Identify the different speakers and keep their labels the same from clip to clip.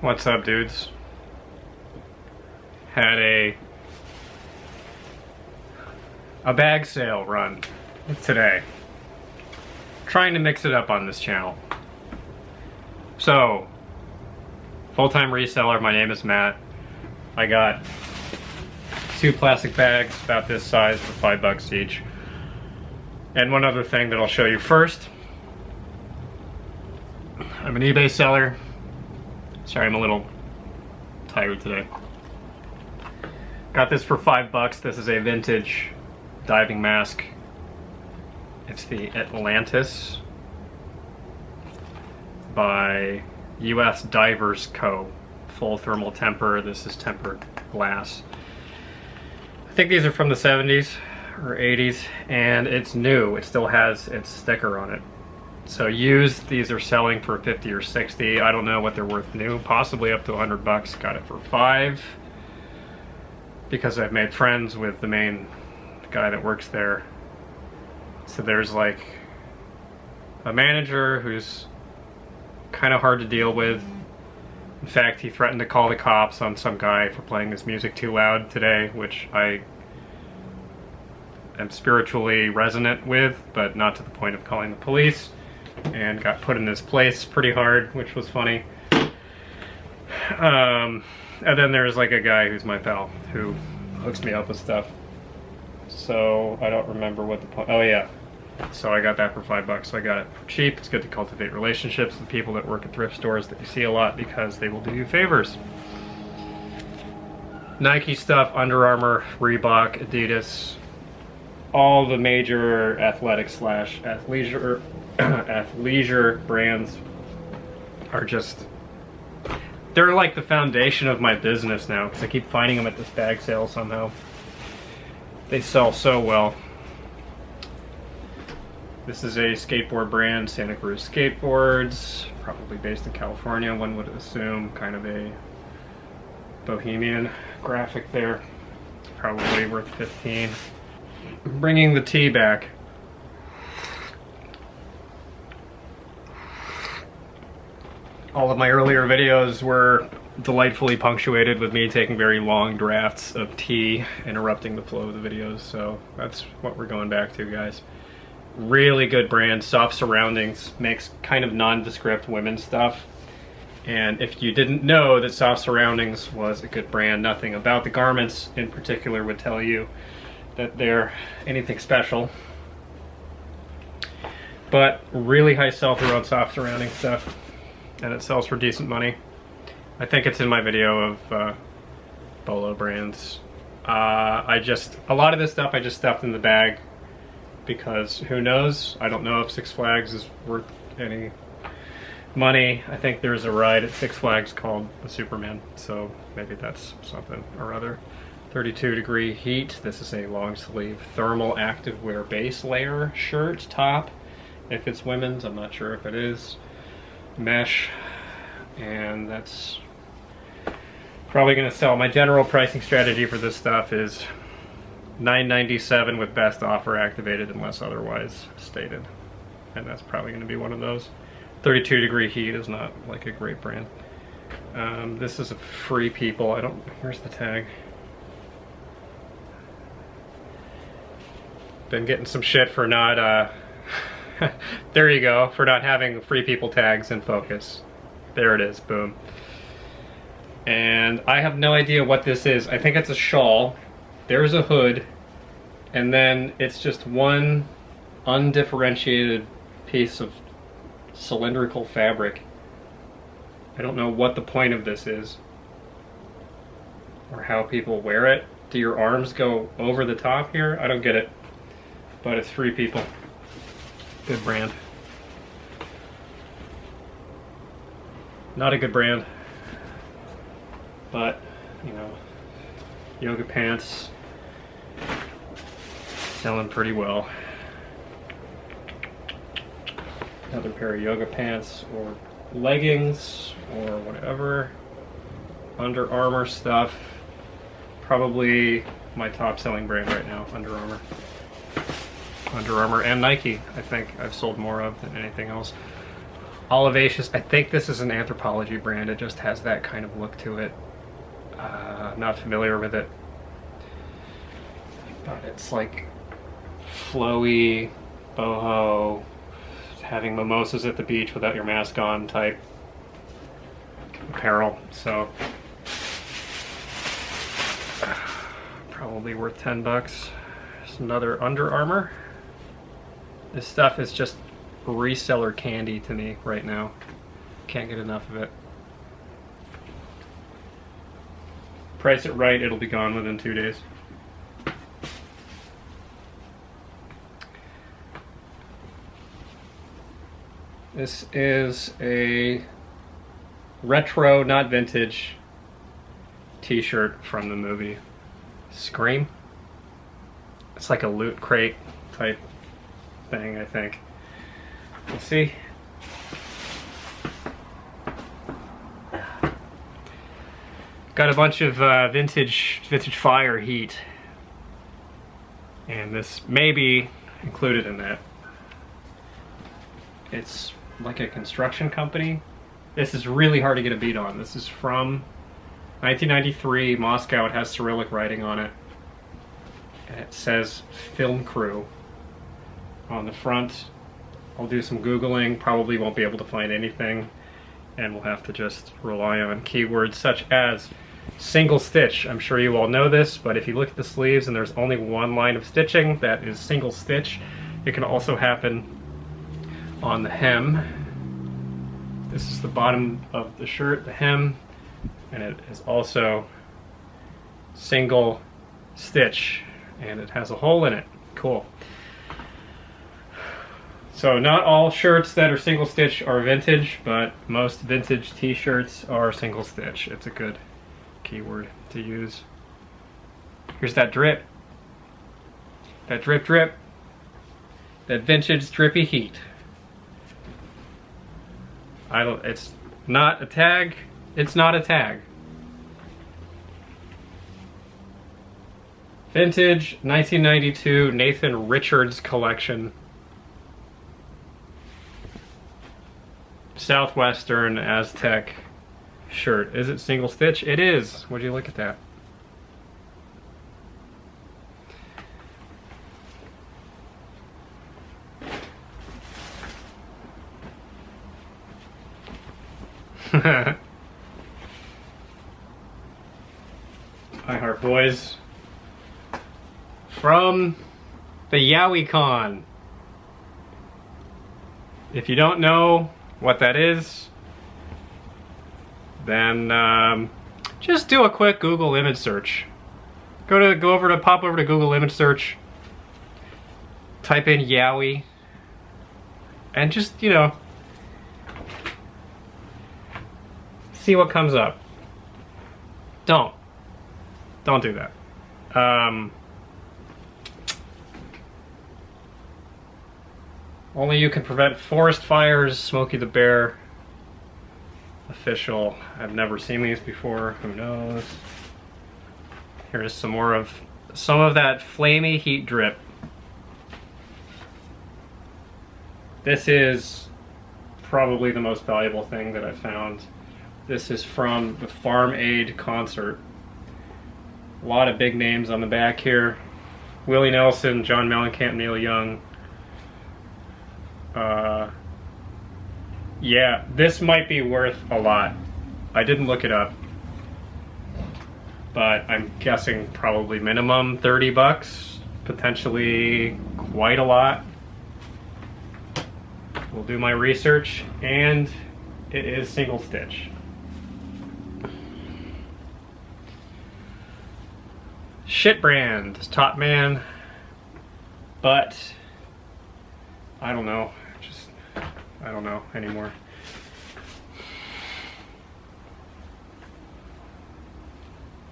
Speaker 1: What's up, dudes? Had a bag sale run today. Trying to mix it up on this channel. So, full-time reseller, my name is Matt. I got 2 plastic bags about this size for $5 each. And one other thing that I'll show you first. I'm an eBay seller. Sorry, I'm a little tired today. Got this for $5. This is a vintage diving mask. It's the Atlantis by US Divers Co. Full thermal temper. This is tempered glass. I think these are from the 70s or 80s, and it's new. It still has its sticker on it. So used, these are selling for 50 or 60. I don't know what they're worth new, possibly up to $100. Got it for $5 because I've made friends with the main guy that works there. So there's like a manager who's kind of hard to deal with. In fact, he threatened to call the cops on some guy for playing his music too loud today, which I am spiritually resonant with, but not to the point of calling the police. And got put in this place pretty hard, which was funny. And then there's like a guy who's my pal who hooks me up with stuff. So I don't remember what the point. Oh yeah. So I got that for $5. So I got it for cheap. It's good to cultivate relationships with people that work at thrift stores that you see a lot because they will do you favors. Nike stuff, Under Armour, Reebok, Adidas, all the major athletic / athleisure brands are just, they're like the foundation of my business now because I keep finding them at this bag sale somehow. They sell so well. This is a skateboard brand, Santa Cruz Skateboards, probably based in California, one would assume. Kind of a bohemian graphic there. Probably worth 15. Bringing the tea back. All of my earlier videos were delightfully punctuated with me taking very long drafts of tea, interrupting the flow of the videos, so that's what we're going back to, guys. Really good brand. Soft Surroundings makes kind of nondescript women's stuff. And if you didn't know that Soft Surroundings was a good brand, nothing about the garments in particular would tell you that they're anything special. But really high sell-through on Soft Surroundings stuff. And it sells for decent money. I think it's in my video of Bolo brands. A lot of this stuff I just stuffed in the bag because who knows? I don't know if Six Flags is worth any money. I think there's a ride at Six Flags called the Superman, so maybe that's something or other. 32-degree heat. This is a long sleeve thermal activewear base layer shirt top. If it's women's, I'm not sure if it is. Mesh, and that's probably going to sell. My general pricing strategy for this stuff is $9.97 with best offer activated unless otherwise stated, and that's probably going to be one of those. 32-degree heat is not like a great brand. This is a Free People. Where's the tag? Been getting some shit for not there you go, for not having Free People tags in focus. There it is, boom. And I have no idea what this is. I think it's a shawl. There's a hood. And then it's just one undifferentiated piece of cylindrical fabric. I don't know what the point of this is. Or how people wear it. Do your arms go over the top here? I don't get it. But it's Free People. Good brand. Not a good brand, but you know, yoga pants selling pretty well. Another pair of yoga pants or leggings or whatever. Under Armour stuff. Probably my top selling brand right now, Under Armour. Under Armour and Nike, I think I've sold more of than anything else. Olivaceous. I think this is an Anthropology brand. It just has that kind of look to it. Not familiar with it. But it's like flowy, boho, having mimosas at the beach without your mask on type apparel. So probably worth 10 bucks. There's another Under Armour. This stuff is just reseller candy to me right now. Can't get enough of it. Price it right, it'll be gone within 2 days. This is a retro, not vintage, t-shirt from the movie Scream. It's like a loot crate type thing, I think. Let's see. Got a bunch of vintage fire heat, and this may be included in that. It's like a construction company. This is really hard to get a beat on. This is from 1993, Moscow. It has Cyrillic writing on it, and it says film crew on the front. I'll do some Googling, probably won't be able to find anything, and we'll have to just rely on keywords such as single stitch. I'm sure you all know this, but if you look at the sleeves and there's only one line of stitching, that is single stitch. It can also happen on the hem. This is the bottom of the shirt, the hem, and it is also single stitch, and it has a hole in it. Cool. So not all shirts that are single stitch are vintage, but most vintage t-shirts are single stitch. It's a good keyword to use. Here's that drip. That drip drip. That vintage drippy heat. It's not a tag. It's not a tag. Vintage 1992 Nathan Richards collection. Southwestern Aztec shirt. Is it single stitch? It is. Would you look at that? I heart boys. From the YowieCon. If you don't know what that is, then just do a quick Google image search. Pop over to Google image search, type in Yowie, and just, you know, see what comes up. Don't do that. Only you can prevent forest fires. Smokey the Bear official. I've never seen these before. Who knows? Here's some of that flamey heat drip. This is probably the most valuable thing that I found. This is from the Farm Aid concert. A lot of big names on the back here. Willie Nelson, John Mellencamp, Neil Young. Yeah, this might be worth a lot. I didn't look it up, but I'm guessing probably minimum 30 bucks, potentially quite a lot. We'll do my research, and it is single stitch. Shit brand, Top Man, but I don't know. I don't know anymore.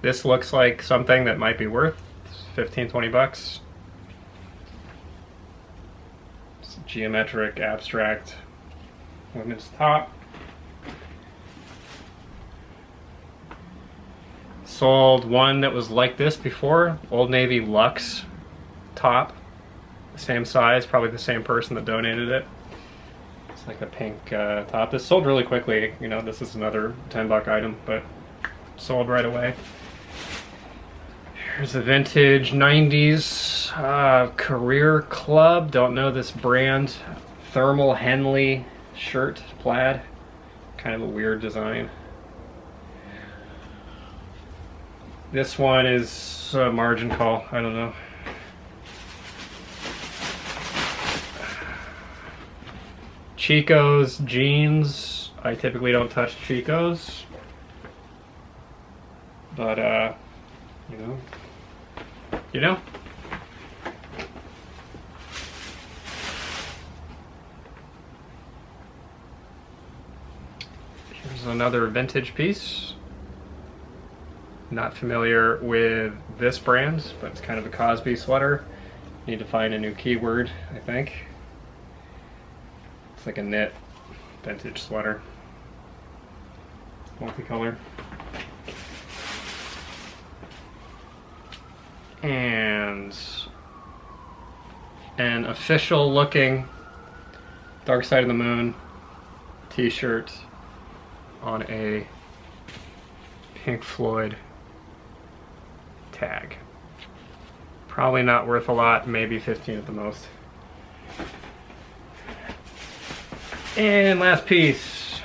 Speaker 1: This looks like something that might be worth 15, 20 bucks. It's a geometric, abstract women's top. Sold one that was like this before, Old Navy Luxe top. Same size, probably the same person that donated it. It's like a pink top. This sold really quickly. You know, this is another $10 item, but sold right away. Here's a vintage 90s Career Club. Don't know this brand. Thermal Henley shirt, plaid. Kind of a weird design. This one is a margin call. I don't know. Chico's jeans. I typically don't touch Chico's, but you know. Here's another vintage piece. Not familiar with this brand, but it's kind of a Cosby sweater. Need to find a new keyword, I think. It's like a knit vintage sweater. Multicolor. And an official looking Dark Side of the Moon t-shirt on a Pink Floyd tag. Probably not worth a lot, maybe 15 at the most. And last piece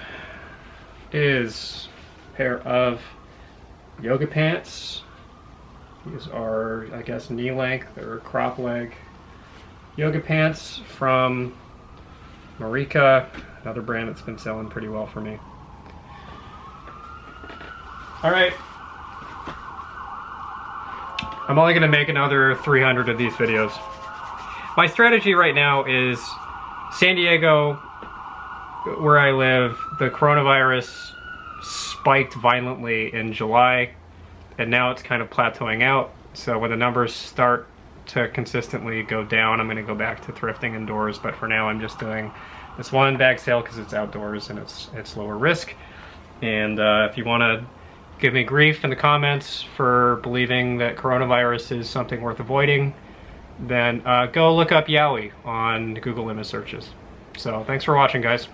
Speaker 1: is a pair of yoga pants. These are, I guess, knee length or crop leg yoga pants from Marika, another brand that's been selling pretty well for me. All right. I'm only going to make another 300 of these videos. My strategy right now is San Diego, where I live, the coronavirus spiked violently in July, and now it's kind of plateauing out. So when the numbers start to consistently go down, I'm going to go back to thrifting indoors. But for now, I'm just doing this one bag sale because it's outdoors and it's lower risk. And if you want to give me grief in the comments for believing that coronavirus is something worth avoiding, then go look up Yowie on Google image searches. So thanks for watching, guys.